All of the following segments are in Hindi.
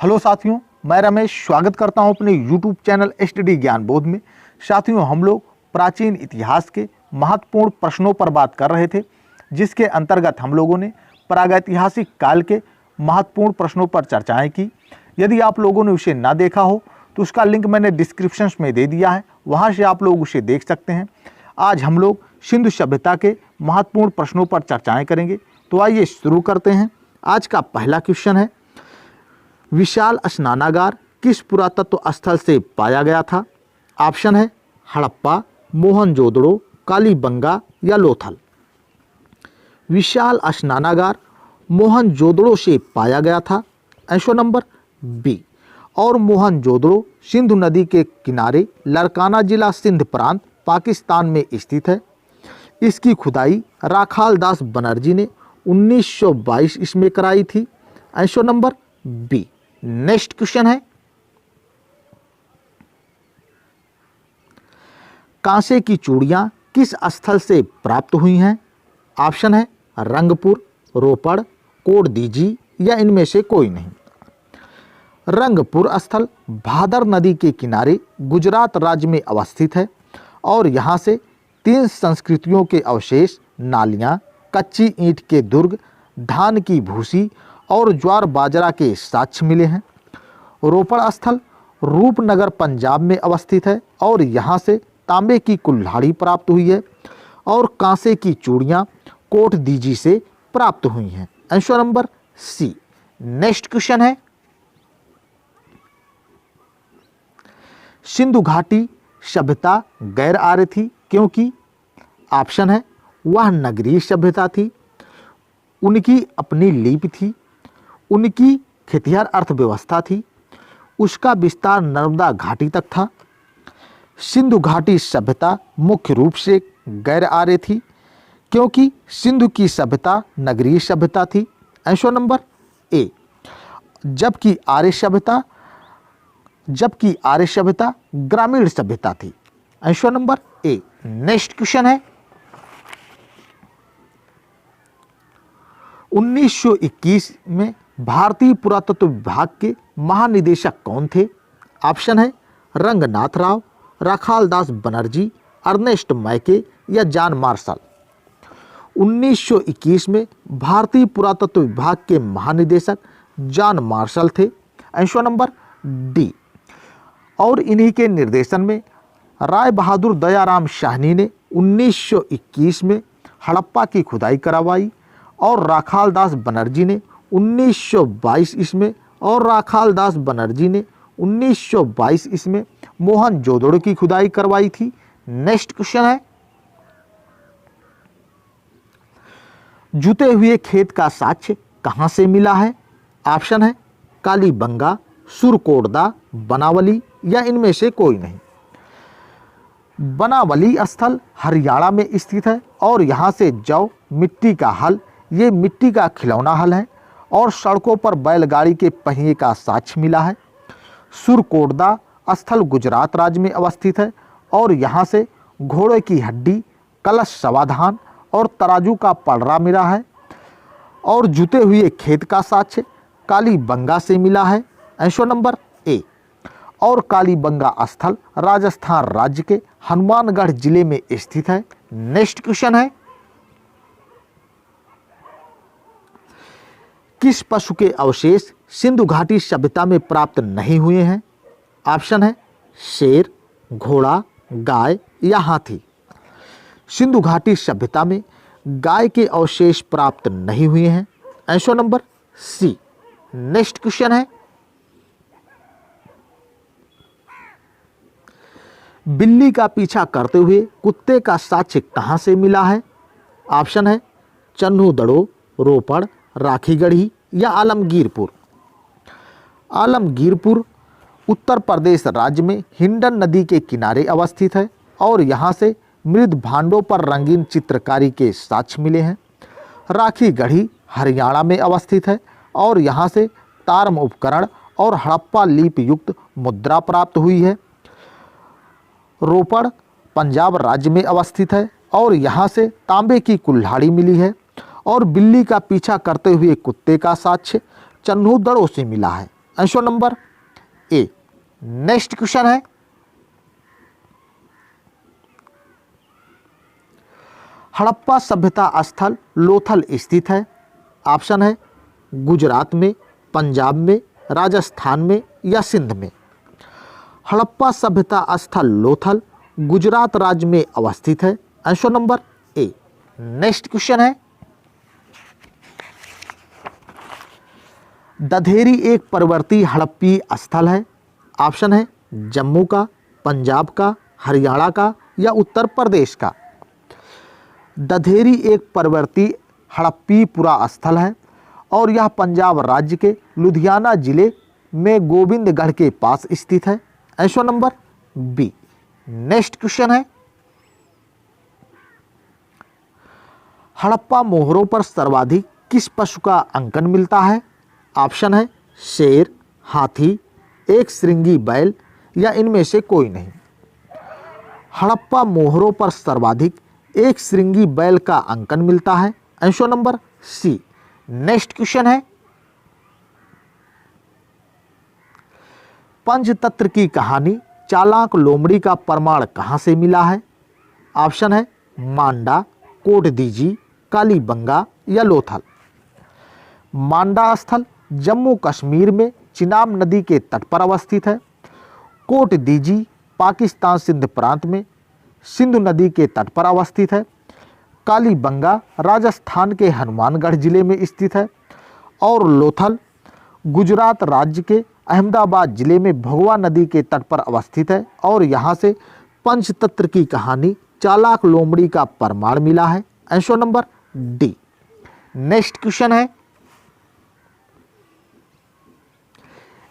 हेलो साथियों, मैं रमेश स्वागत करता हूं अपने YouTube चैनल एसटीडी ज्ञान बोध में। साथियों, हम लोग प्राचीन इतिहास के महत्वपूर्ण प्रश्नों पर बात कर रहे थे, जिसके अंतर्गत हम लोगों ने प्रागैतिहासिक काल के महत्वपूर्ण प्रश्नों पर चर्चाएं की। यदि आप लोगों ने उसे ना देखा हो तो उसका लिंक मैंने डिस्क्रिप्शन में दे दिया है, वहाँ से आप लोग उसे देख सकते हैं। आज हम लोग सिंधु सभ्यता के महत्वपूर्ण प्रश्नों पर चर्चाएँ करेंगे। तो आइए शुरू करते हैं। आज का पहला क्वेश्चन है, विशाल स्नानागार किस पुरातत्व स्थल से पाया गया था? ऑप्शन है हड़प्पा, मोहनजोदड़ो, कालीबंगा या लोथल। विशाल स्नानागार मोहनजोदड़ो से पाया गया था, आंसर नंबर बी। और मोहनजोदड़ो सिंधु नदी के किनारे लरकाना जिला सिंध प्रांत पाकिस्तान में स्थित है। इसकी खुदाई राखाल दास बनर्जी ने 1922 ईस्वी में कराई थी, answer number B. Next question है, कांसे की चूड़ियां किस स्थल से प्राप्त हुई हैं? ऑप्शन है रंगपुर, रोपड़, कोटदीजी या इनमें से कोई नहीं। रंगपुर स्थल भादर नदी के किनारे गुजरात राज्य में अवस्थित है और यहाँ से 3 संस्कृतियों के अवशेष, नालियाँ, कच्ची ईंट के दुर्ग, धान की भूसी और ज्वार बाजरा के साक्ष्य मिले हैं। रोपड़ स्थल रूपनगर पंजाब में अवस्थित है और यहाँ से तांबे की कुल्हाड़ी प्राप्त हुई है और कांसे की चूड़ियाँ कोटदीजी से प्राप्त हुई हैं, answer number C. Next question है, सिंधु घाटी सभ्यता गैर आर्य थी क्योंकि? ऑप्शन है वह नगरीय सभ्यता थी, उनकी अपनी लिपि थी, उनकी खेतिहर अर्थव्यवस्था थी, उसका विस्तार नर्मदा घाटी तक था। सिंधु घाटी सभ्यता मुख्य रूप से गैर आर्य थी क्योंकि सिंधु की सभ्यता नगरीय सभ्यता थी, आंसर नंबर ए। जबकि आर्य सभ्यता ग्रामीण सभ्यता थी, answer number A. Next question है, 1921 में भारतीय पुरातत्व विभाग के महानिदेशक कौन थे? ऑप्शन है रंगनाथ राव, राखाल दास बनर्जी, अर्नेस्ट मैके या जॉन मार्शल। 1921 में भारतीय पुरातत्व विभाग के महानिदेशक जॉन मार्शल थे, आंसर नंबर डी। और इन्हीं के निर्देशन में राय बहादुर दयाराम शाहनी ने 1921 में हड़प्पा की खुदाई करवाई और राखाल दास बनर्जी ने 1922 ईस्वी में मोहनजोदड़ो की खुदाई करवाई थी। नेक्स्ट क्वेश्चन है, जुते हुए खेत का साक्ष्य कहां से मिला है? ऑप्शन है कालीबंगा, सुरकोटदा, बनावली या इनमें से कोई नहीं। बनावली स्थल हरियाणा में स्थित है और यहाँ से जौ, मिट्टी का हल, ये मिट्टी का खिलौना हल है और सड़कों पर बैलगाड़ी के पहिए का साक्ष्य मिला है। सुरकोटदा स्थल गुजरात राज्य में अवस्थित है और यहाँ से घोड़े की हड्डी, कलश समाधान और तराजू का पलड़ा मिला है। और जुते हुए खेत का साक्ष्य कालीबंगा से मिला है, आंसर नंबर ए। और कालीबंगा स्थल राजस्थान राज्य के हनुमानगढ़ जिले में स्थित है। नेक्स्ट क्वेश्चन है, किस पशु के अवशेष सिंधु घाटी सभ्यता में प्राप्त नहीं हुए हैं? ऑप्शन है शेर, घोड़ा, गाय या हाथी। सिंधु घाटी सभ्यता में गाय के अवशेष प्राप्त नहीं हुए हैं, answer number C. Next question है, बिल्ली का पीछा करते हुए कुत्ते का साक्ष्य कहां से मिला है? ऑप्शन है चन्हूदड़ो, रोपड़, राखीगढ़ी या आलमगीरपुर। आलमगीरपुर उत्तर प्रदेश राज्य में हिंडन नदी के किनारे अवस्थित है और यहाँ से मृद भांडों पर रंगीन चित्रकारी के साक्ष्य मिले हैं। राखीगढ़ी हरियाणा में अवस्थित है और यहाँ से तारम उपकरण और हड़प्पा लिपि युक्त मुद्रा प्राप्त हुई है। रोपड़ पंजाब राज्य में अवस्थित है और यहाँ से तांबे की कुल्हाड़ी मिली है। और बिल्ली का पीछा करते हुए कुत्ते का साक्ष्य चन्हूदड़ों से मिला है, answer number A. Next question है, हड़प्पा सभ्यता स्थल लोथल स्थित है। ऑप्शन है गुजरात में, पंजाब में, राजस्थान में या सिंध में। हड़प्पा सभ्यता स्थल लोथल गुजरात राज्य में अवस्थित है। Answer number A. Next question है, दधेरी एक परवर्ती हड़प्पी स्थल है। ऑप्शन है जम्मू का, पंजाब का, हरियाणा का या उत्तर प्रदेश का। दधेरी एक परवर्ती हड़प्पी पुरा स्थल है और यह पंजाब राज्य के लुधियाना जिले में गोविंदगढ़ के पास स्थित है। Answer number B. Next question है, हड़प्पा मोहरों पर सर्वाधिक किस पशु का अंकन मिलता है। ऑप्शन है शेर, हाथी, एक श्रृंगी बैल या इनमें से कोई नहीं। हड़प्पा मोहरों पर सर्वाधिक एक श्रृंगी बैल का अंकन मिलता है। Answer number C. Next question है, पंचतंत्र की कहानी चालाक लोमड़ी का प्रमाण कहां से मिला है। ऑप्शन है मांडा, कोटदीजी, कालीबंगा या लोथल। मांडा स्थल जम्मू कश्मीर में चिनाब नदी के तट पर अवस्थित है। कोटदीजी पाकिस्तान सिंध प्रांत में सिंधु नदी के तट पर अवस्थित है। कालीबंगा राजस्थान के हनुमानगढ़ जिले में स्थित है और लोथल गुजरात राज्य के अहमदाबाद जिले में भगवा नदी के तट पर अवस्थित है और यहाँ से पंचतंत्र की कहानी चालाक लोमड़ी का प्रमाण मिला है। Answer number D. Next question है,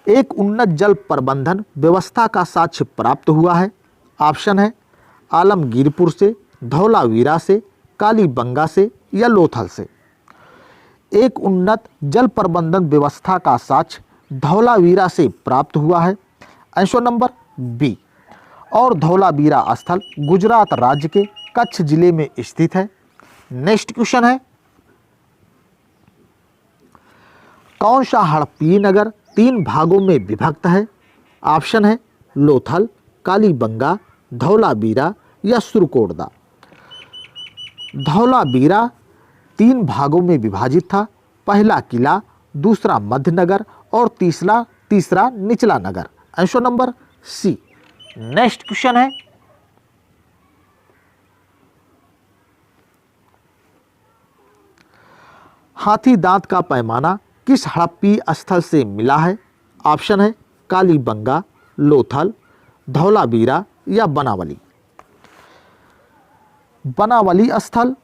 एक उन्नत जल प्रबंधन व्यवस्था का साक्ष्य प्राप्त हुआ है। ऑप्शन है आलमगीरपुर से, धौलावीरा से, कालीबंगा से या लोथल से। एक उन्नत जल प्रबंधन व्यवस्था का साक्ष्य धौलावीरा से प्राप्त हुआ है। Answer number B. और धौलावीरा स्थल गुजरात राज्य के कच्छ जिले में स्थित है। नेक्स्ट क्वेश्चन है, कौन सा हड़प्पी नगर 3 भागों में विभक्त है। ऑप्शन है लोथल, कालीबंगा, धौलावीरा या सुरकोटदा। धौलावीरा 3 भागों में विभाजित था। पहला किला, दूसरा मध्य नगर और तीसरा निचला नगर। Answer number C. Next question है, हाथी दांत का पैमाना किस हड़प्पी स्थल से मिला है। ऑप्शन है कालीबंगा, लोथल, धौलावीरा या बनावली। बनावली स्थल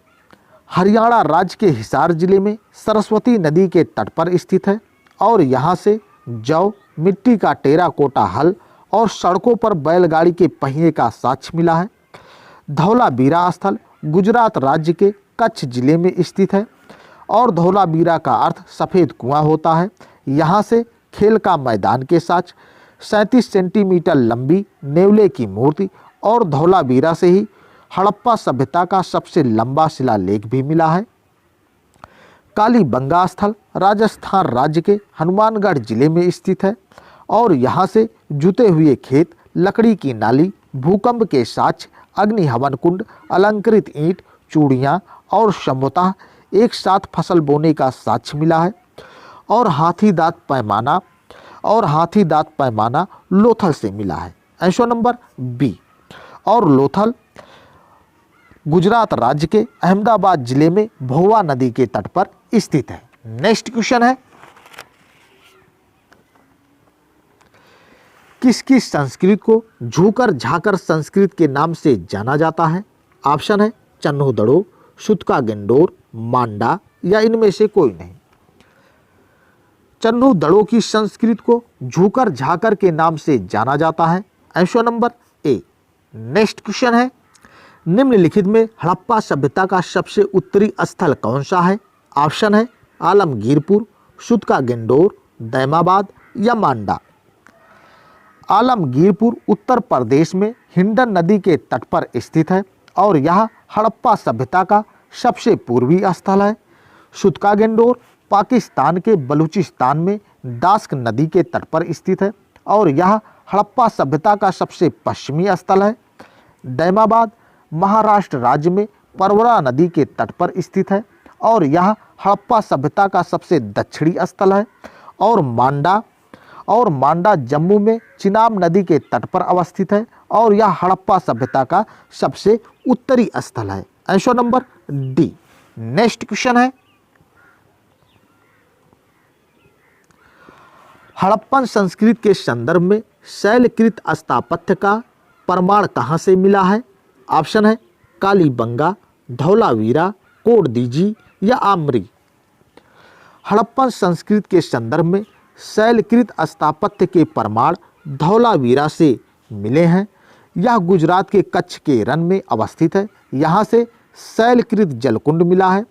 हरियाणा राज्य के हिसार जिले में सरस्वती नदी के तट पर स्थित है और यहाँ से जौ, मिट्टी का टेराकोटा हल और सड़कों पर बैलगाड़ी के पहिए का साक्ष्य मिला है। धौलावीरा स्थल गुजरात राज्य के कच्छ जिले में स्थित है और धौलावीरा का अर्थ सफ़ेद कुआं होता है। यहाँ से खेल का मैदान के साथ 37 सेंटीमीटर लंबी नेवले की मूर्ति और धौलावीरा से ही हड़प्पा सभ्यता का सबसे लंबा शिलालेख भी मिला है। कालीबंगा स्थल राजस्थान राज्य के हनुमानगढ़ जिले में स्थित है और यहाँ से जुते हुए खेत, लकड़ी की नाली, भूकंप के साक्ष्य, अग्नि हवन कुंड, अलंकृत ईंट, चूड़ियाँ और संभवतः एक साथ फसल बोने का साक्ष्य मिला है। और हाथी दांत पैमाना लोथल से मिला है। Answer number B. और लोथल गुजरात राज्य के अहमदाबाद जिले में भगवा नदी के तट पर स्थित है। नेक्स्ट क्वेश्चन है, किसकी संस्कृत को झूकर झाकर संस्कृत के नाम से जाना जाता है। ऑप्शन है चन्हू-दड़ो, सूतका-गिंडोर, मांडा या इनमें से कोई नहीं। चन्हू-दड़ो की संस्कृत को झूकर झाकर के नाम से जाना जाता है। Answer number A. Next question है, निम्नलिखित में हड़प्पा सभ्यता का सबसे उत्तरी स्थल कौन सा है। ऑप्शन है आलमगीरपुर, सूतका-गिंडोर, दैमाबाद या मांडा। आलमगीरपुर उत्तर प्रदेश में हिंडन नदी के तट पर स्थित है और यह हड़प्पा सभ्यता का सबसे पूर्वी स्थल है। सूतका-गिंडोर पाकिस्तान के बलूचिस्तान में दास्क नदी के तट पर स्थित है और यह हड़प्पा सभ्यता का सबसे पश्चिमी स्थल है। दैमाबाद महाराष्ट्र राज्य में परवरा नदी के तट पर स्थित है और यह हड़प्पा सभ्यता का सबसे दक्षिणी स्थल है। और मांडा जम्मू में चिनाब नदी के तट पर अवस्थित है और यह हड़प्पा सभ्यता का सबसे उत्तरी स्थल है। Answer number D. Next question है, हड़प्पन संस्कृति के संदर्भ में शैलकृत स्थापत्य का प्रमाण कहाँ से मिला है? ऑप्शन है कालीबंगा, धौलावीरा, कोडदीजी या आमरी। हड़प्पन संस्कृति के संदर्भ में शैलकृत स्थापत्य के प्रमाण धौलावीरा से मिले हैं। यह गुजरात के कच्छ के रण में अवस्थित है। यहाँ से शैलकृत जलकुंड मिला है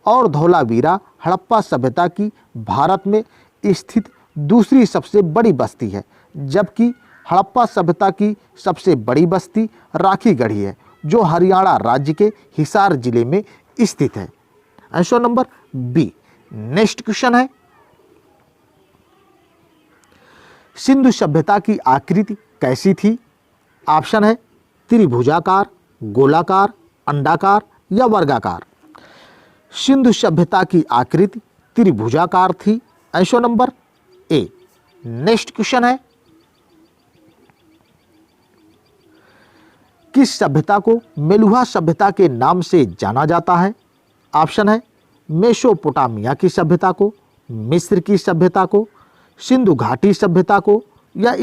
और धौलावीरा हड़प्पा सभ्यता की भारत में स्थित दूसरी सबसे बड़ी बस्ती है, जबकि हड़प्पा सभ्यता की सबसे बड़ी बस्ती राखीगढ़ी है जो हरियाणा राज्य के हिसार जिले में स्थित है। Answer number B. Next question है, सिंधु सभ्यता की आकृति कैसी थी? ऑप्शन है त्रिभुजाकार, गोलाकार, अंडाकार या वर्गाकार। सिंधु सभ्यता की आकृति त्रिभुजाकार थी। Answer number A. Next question है, किस सभ्यता को मेलुहा सभ्यता के नाम से जाना जाता है? ऑप्शन है मेसोपोटामिया की सभ्यता को, मिस्र की सभ्यता को, सिंधु घाटी सभ्यता को या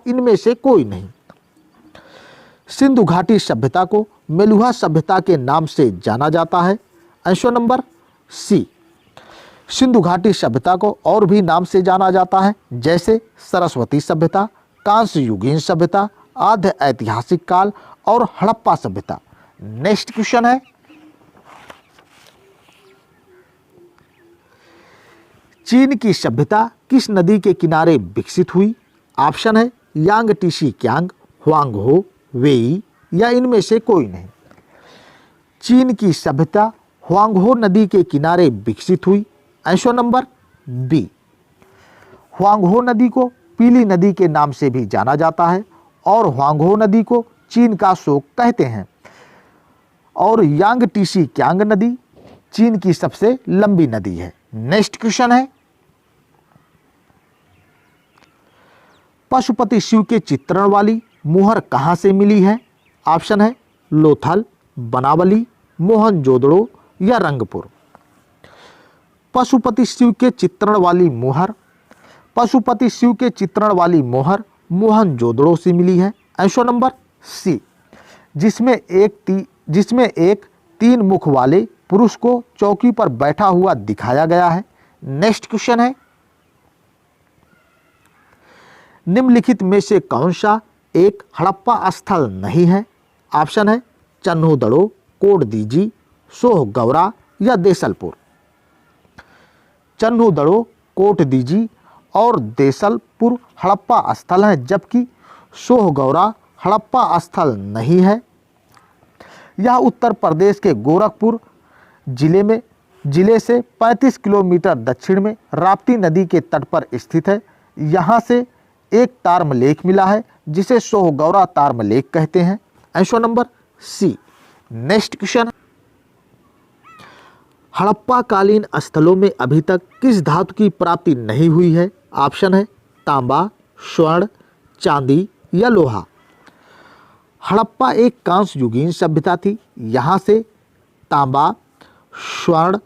इनमें से कोई नहीं। सिंधु घाटी सभ्यता को मेलुहा सभ्यता के नाम से जाना जाता है। आंसर नंबर सी। सिंधु घाटी सभ्यता को और भी नाम से जाना जाता है, जैसे सरस्वती सभ्यता, कांस्य युगीन सभ्यता, आद्य ऐतिहासिक काल और हड़प्पा सभ्यता। नेक्स्ट क्वेश्चन है, चीन की सभ्यता किस नदी के किनारे विकसित हुई? ऑप्शन है यांगटीसी क्यांग, हुआंगहो, वेई या इनमें से कोई नहीं। चीन की सभ्यता हुआंगहो नदी के किनारे विकसित हुई। Answer number B. हुआंगहो नदी को पीली नदी के नाम से भी जाना जाता है और हुआंगहो नदी को चीन का शोक कहते हैं। और यांगटीसी क्यांग नदी चीन की सबसे लंबी नदी है। नेक्स्ट क्वेश्चन है, पशुपति शिव के चित्रण वाली मुहर कहाँ से मिली है? ऑप्शन है लोथल, बनावली, मोहनजोदड़ो या रंगपुर। पशुपति शिव के चित्रण वाली मुहर मोहनजोदड़ो से मिली है। आंसर नंबर सी, जिसमें एक 3 मुख वाले पुरुष को चौकी पर बैठा हुआ दिखाया गया है। नेक्स्ट क्वेश्चन है, निम्नलिखित में से कौन सा एक हड़प्पा स्थल नहीं है? ऑप्शन है चन्होदड़ो, कोडदीजी, सोहगौरा या देसलपुर। चन्होदड़ो, कोटदीजी और देसलपुर हड़प्पा स्थल हैं, जबकि सोहगौरा हड़प्पा स्थल नहीं है। यह उत्तर प्रदेश के गोरखपुर जिले से 35 किलोमीटर दक्षिण में राप्ती नदी के तट पर स्थित है। यहाँ से एक तारमलेख मिला है जिसे सोहगौरा तारमलेख कहते हैं। Answer number C. Next question, Harappa कालीन स्थलों में अभी तक किस धातु की प्राप्ति नहीं हुई है? ऑप्शन है तांबा, स्वर्ण, चांदी या लोहा। हड़प्पा एक कांस्य युगीन सभ्यता थी। यहाँ से तांबा, स्वर्ण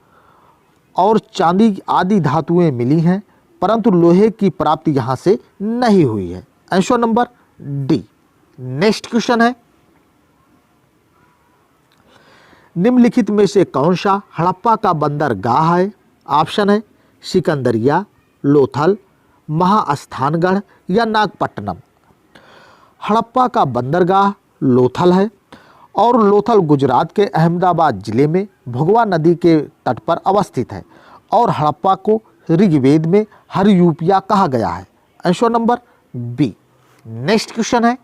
और चांदी आदि धातुएं मिली हैं, परंतु लोहे की प्राप्ति यहाँ से नहीं हुई है। Answer number D. Next question है, निम्नलिखित में से कौन सा हड़प्पा का बंदरगाह है? ऑप्शन है सिकंदरिया, लोथल, महास्थानगढ़ या नागपट्टनम। हड़प्पा का बंदरगाह लोथल है और लोथल गुजरात के अहमदाबाद जिले में भगवा नदी के तट पर अवस्थित है और हड़प्पा को ऋग्वेद में हरयूपिया कहा गया है। Answer number B. Next question है,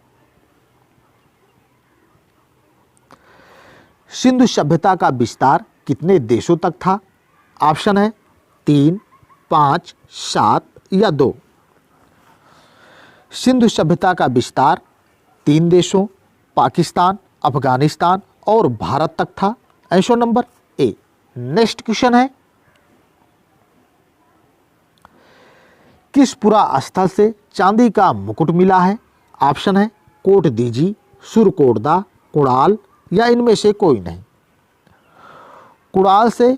सिंधु सभ्यता का विस्तार कितने देशों तक था? ऑप्शन है 3, 5, 7 या 2। सिंधु सभ्यता का विस्तार 3 देशों पाकिस्तान, अफगानिस्तान और भारत तक था। Answer number A. Next question है, किस पुरा स्थल से चांदी का मुकुट मिला है? ऑप्शन है कोट दीजी, सुरकोटदा, कुणाल या इनमें से कोई नहीं। कुणाल से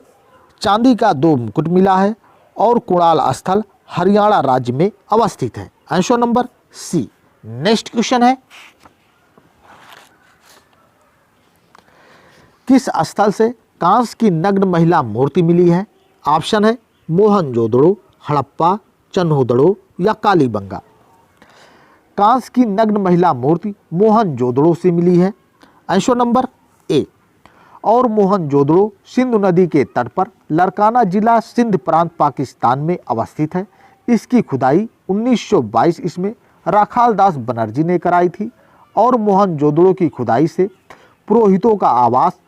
चांदी का 2 मुकुट मिला है और कुणाल स्थल हरियाणा राज्य में अवस्थित है। Answer number C. Next question है, किस स्थल से कांस्य की नग्न महिला मूर्ति मिली है? ऑप्शन है मोहनजोदड़ो, हड़प्पा, चन्होदड़ो या कालीबंगा। कांस्य की नग्न महिला मूर्ति मोहनजोदड़ो से मिली है। Answer number A. और मोहनजोदड़ो सिंधु नदी के तट पर लरकाना जिला सिंध प्रांत पाकिस्तान में अवस्थित है। इसकी खुदाई 1922 ईस्वी राखाल दास बनर्जी ने कराई थी और मोहनजोदड़ो की खुदाई से पुरोहितों का आवास,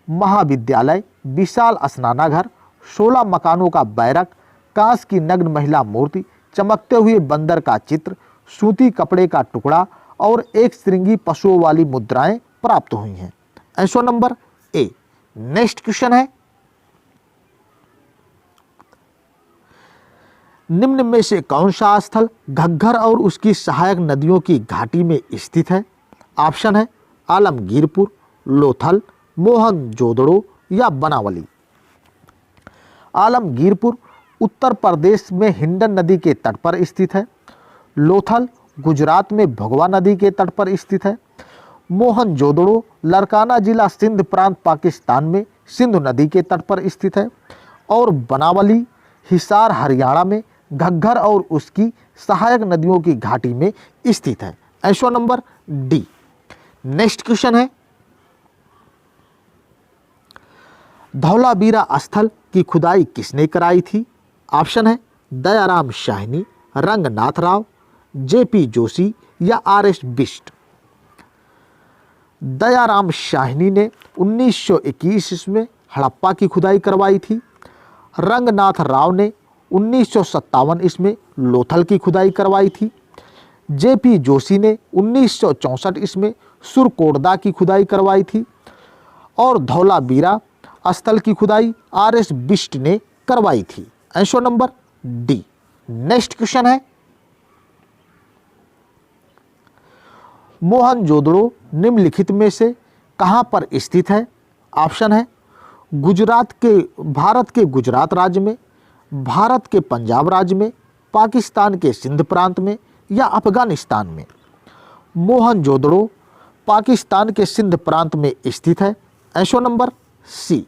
महाविद्यालय, विशाल स्नानाघर, 16 मकानों का बैरक, कांस्य की नग्न महिला मूर्ति, चमकते हुए बंदर का चित्र, सूती कपड़े का टुकड़ा और एक श्रृंगी पशुओं वाली मुद्राएं प्राप्त हुई हैं। Answer number A. Next question है, निम्न में से कौन सा स्थल घग्गर और उसकी सहायक नदियों की घाटी में स्थित है? ऑप्शन है आलमगीरपुर, लोथल, मोहनजोदड़ो या बनावली। आलमगीरपुर उत्तर प्रदेश में हिंडन नदी के तट पर स्थित है। लोथल गुजरात में भगवा नदी के तट पर स्थित है। मोहनजोदड़ो लरकाना जिला सिंध प्रांत पाकिस्तान में सिंधु नदी के तट पर स्थित है। और बनावली हिसार हरियाणा में घग्गर और उसकी सहायक नदियों की घाटी में स्थित है। Answer number D. Next question है, धौलावीरा स्थल की खुदाई किसने कराई थी? ऑप्शन है दयाराम शाहनी, रंगनाथ राव, जेपी जोशी या आर.एस. बिष्ट। दयाराम शाहनी ने 1921 में हड़प्पा की खुदाई करवाई थी। रंगनाथ राव ने 1957 ईस्वी में लोथल की खुदाई करवाई थी। जेपी जोशी ने 1964 ईस्वी में सुरकोटदा की खुदाई करवाई थी। और धौलावीरा स्थल की खुदाई आर.एस. बिष्ट ने करवाई थी। Answer number D. Next question है, मोहनजोदड़ो निम्नलिखित में से कहां पर स्थित है? ऑप्शन है भारत के गुजरात राज्य में, भारत के पंजाब राज्य में, पाकिस्तान के सिंध प्रांत में या अफगानिस्तान में। मोहनजोदड़ो पाकिस्तान के सिंध प्रांत में स्थित है। Answer number C.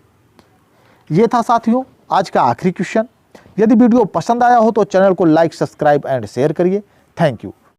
ये था साथियों आज का आखिरी क्वेश्चन। यदि वीडियो पसंद आया हो तो चैनल को लाइक, सब्सक्राइब एंड शेयर करिए। Thank you.